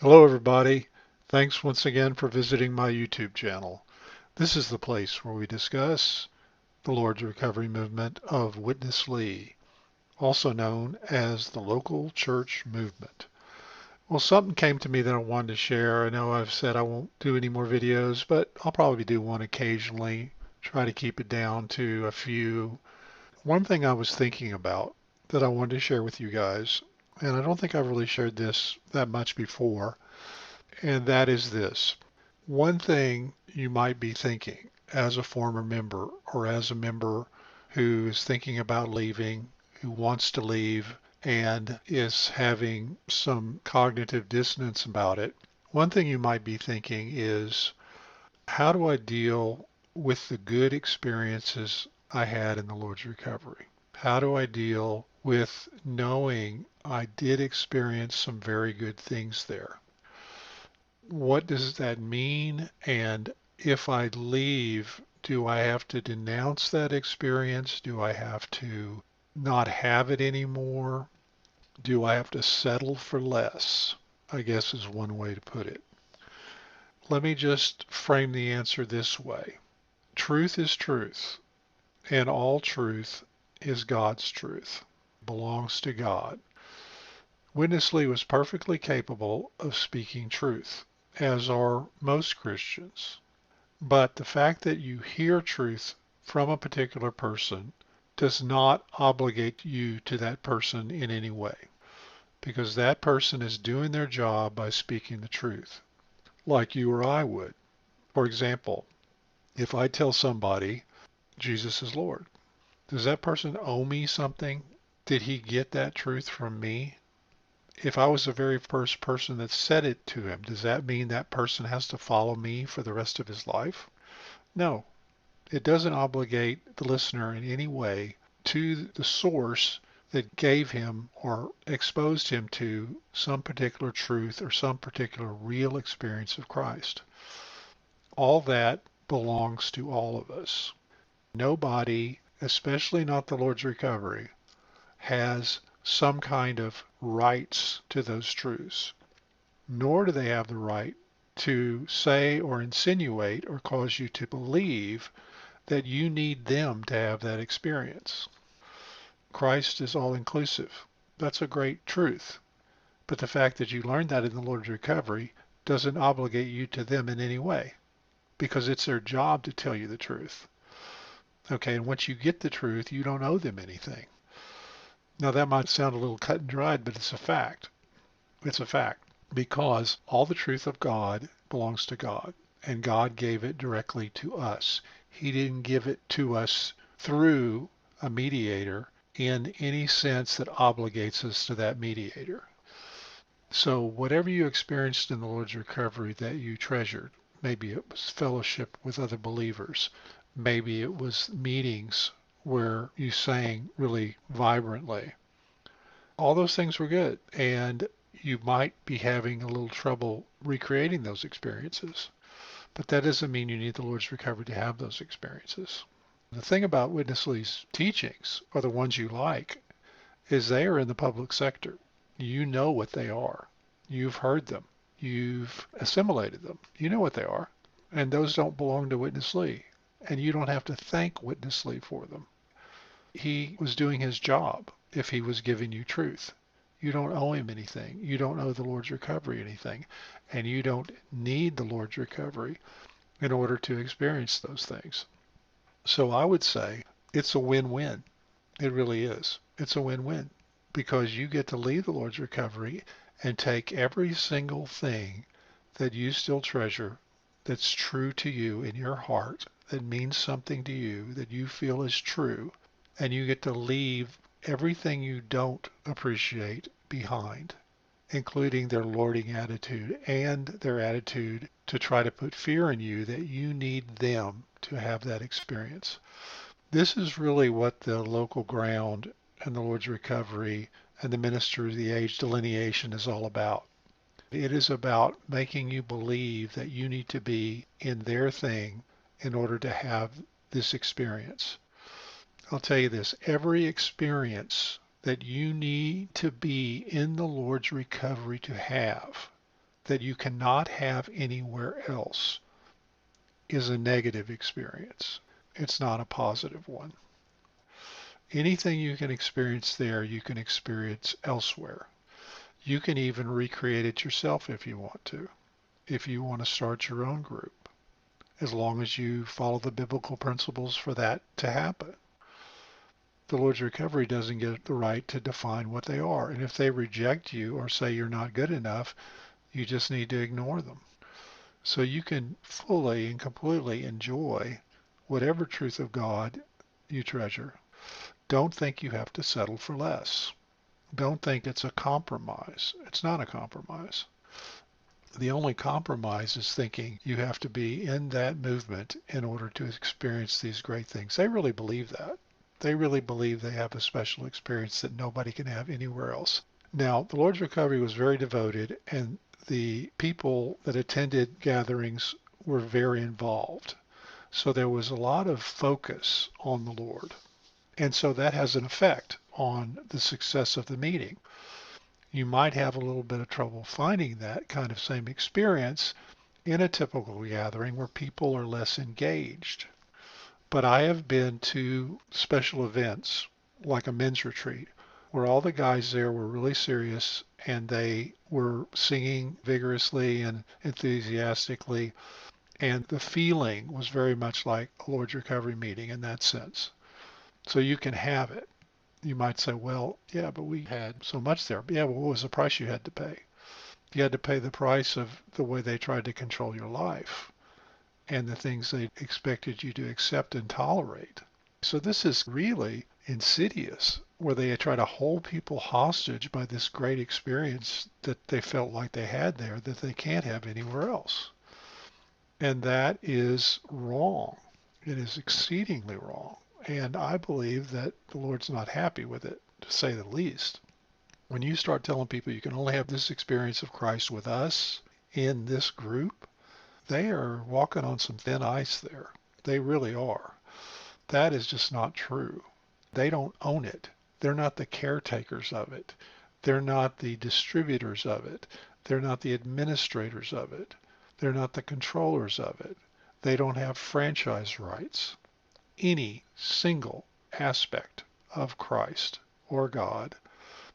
Hello everybody. Thanks once again for visiting my YouTube channel. This is the place where we discuss the Lord's Recovery Movement of Witness Lee, also known as the Local Church Movement. Well, something came to me that I wanted to share. I know I've said I won't do any more videos, but I'll probably do one occasionally, try to keep it down to a few. One thing I was thinking about that I wanted to share with you guys, and I don't think I've really shared this that much before, and that is this. One thing you might be thinking as a former member or as a member who is thinking about leaving, who wants to leave, and is having some cognitive dissonance about it. One thing you might be thinking is, how do I deal with the good experiences I had in the Lord's recovery? How do I deal with knowing I did experience some very good things there? What does that mean? And if I leave, do I have to denounce that experience? Do I have to not have it anymore? Do I have to settle for less? I guess is one way to put it. Let me just frame the answer this way. Truth is truth, and all truth is God's truth, belongs to God. Witness Lee was perfectly capable of speaking truth, as are most Christians. But the fact that you hear truth from a particular person does not obligate you to that person in any way, because that person is doing their job by speaking the truth, like you or I would. For example, if I tell somebody Jesus is Lord, does that person owe me something? Did he get that truth from me? If I was the very first person that said it to him, does that mean that person has to follow me for the rest of his life? No, it doesn't obligate the listener in any way to the source that gave him or exposed him to some particular truth or some particular real experience of Christ. All that belongs to all of us. Nobody, especially not the Lord's recovery, has some kind of rights to those truths, nor do they have the right to say or insinuate or cause you to believe that you need them to have that experience. Christ is all inclusive. That's a great truth. But the fact that you learned that in the Lord's recovery doesn't obligate you to them in any way, because it's their job to tell you the truth. Okay, and once you get the truth, you don't owe them anything. Now that might sound a little cut and dried, but it's a fact. It's a fact, because all the truth of God belongs to God, and God gave it directly to us. He didn't give it to us through a mediator in any sense that obligates us to that mediator. So whatever you experienced in the Lord's recovery that you treasured, maybe it was fellowship with other believers, maybe it was meetings where you sang really vibrantly. All those things were good, and you might be having a little trouble recreating those experiences, but that doesn't mean you need the Lord's recovery to have those experiences. The thing about Witness Lee's teachings, or the ones you like, is they are in the public sector. You know what they are. You've heard them. You've assimilated them. You know what they are. And those don't belong to Witness Lee. And you don't have to thank Witness Lee for them. He was doing his job if he was giving you truth. You don't owe him anything. You don't owe the Lord's recovery anything. And you don't need the Lord's recovery in order to experience those things. So I would say it's a win-win. It really is. It's a win-win because you get to leave the Lord's recovery and take every single thing that you still treasure, that's true to you in your heart, that means something to you, that you feel is true, and you get to leave everything you don't appreciate behind, including their lording attitude and their attitude to try to put fear in you that you need them to have that experience. This is really what the local ground and the Lord's recovery and the ministry of the age delineation is all about. It is about making you believe that you need to be in their thing in order to have this experience. I'll tell you this, every experience that you need to be in the Lord's recovery to have, that you cannot have anywhere else is a negative experience. It's not a positive one. Anything you can experience there, you can experience elsewhere. You can even recreate it yourself if you want to, if you want to start your own group, as long as you follow the biblical principles for that to happen. The Lord's Recovery doesn't get the right to define what they are. And if they reject you or say you're not good enough, you just need to ignore them. So you can fully and completely enjoy whatever truth of God you treasure. Don't think you have to settle for less. Don't think it's a compromise. It's not a compromise. The only compromise is thinking you have to be in that movement in order to experience these great things. They really believe that. They really believe they have a special experience that nobody can have anywhere else. Now, the Lord's Recovery was very devoted, and the people that attended gatherings were very involved. So there was a lot of focus on the Lord. And so that has an effect on the success of the meeting. You might have a little bit of trouble finding that kind of same experience in a typical gathering where people are less engaged. But I have been to special events like a men's retreat where all the guys there were really serious and they were singing vigorously and enthusiastically, and the feeling was very much like a Lord's Recovery meeting in that sense. So you can have it. You might say, well, yeah, but we had so much there. But yeah, well, what was the price you had to pay? You had to pay the price of the way they tried to control your life and the things they expected you to accept and tolerate. So this is really insidious, where they try to hold people hostage by this great experience that they felt like they had there that they can't have anywhere else. And that is wrong. It is exceedingly wrong. And I believe that the Lord's not happy with it, to say the least. When you start telling people you can only have this experience of Christ with us in this group, they are walking on some thin ice there. They really are. That is just not true. They don't own it. They're not the caretakers of it. They're not the distributors of it. They're not the administrators of it. They're not the controllers of it. They don't have franchise rights. Any single aspect of Christ or God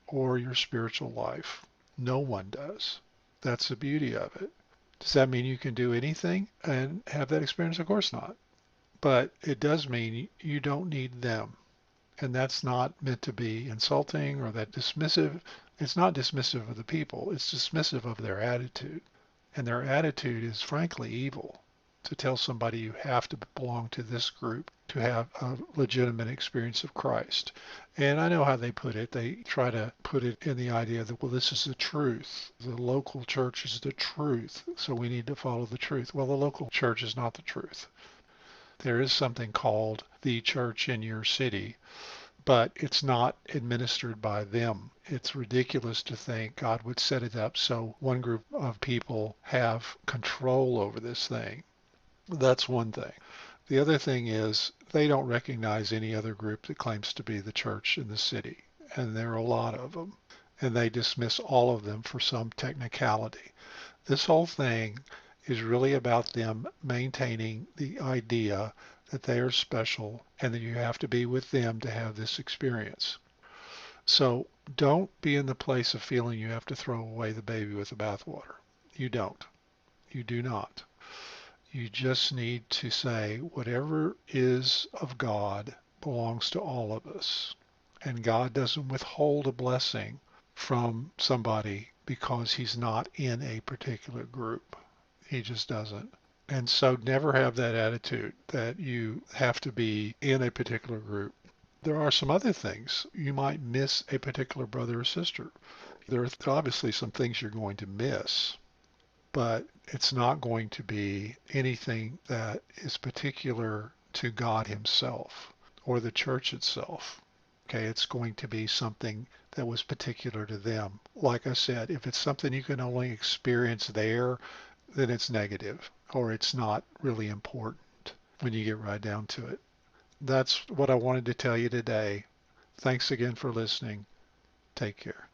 or your spiritual life. No one does. That's the beauty of it. Does that mean you can do anything and have that experience? Of course not. But it does mean you don't need them. And that's not meant to be insulting or that dismissive. It's not dismissive of the people. It's dismissive of their attitude. And their attitude is frankly evil. To tell somebody you have to belong to this group to have a legitimate experience of Christ. And I know how they put it. They try to put it in the idea that, well, this is the truth. The local church is the truth, so we need to follow the truth. Well, the local church is not the truth. There is something called the church in your city, but it's not administered by them. It's ridiculous to think God would set it up so one group of people have control over this thing. That's one thing. The other thing is they don't recognize any other group that claims to be the church in the city, and there are a lot of them, and they dismiss all of them for some technicality. This whole thing is really about them maintaining the idea that they are special and that you have to be with them to have this experience. So don't be in the place of feeling you have to throw away the baby with the bathwater. You don't. You do not. You just need to say whatever is of God belongs to all of us. And God doesn't withhold a blessing from somebody because he's not in a particular group. He just doesn't. And so never have that attitude that you have to be in a particular group. There are some other things. You might miss a particular brother or sister. There are obviously some things you're going to miss, but it's not going to be anything that is particular to God himself or the church itself. Okay, it's going to be something that was particular to them. Like I said, if it's something you can only experience there, then it's negative or it's not really important when you get right down to it. That's what I wanted to tell you today. Thanks again for listening. Take care.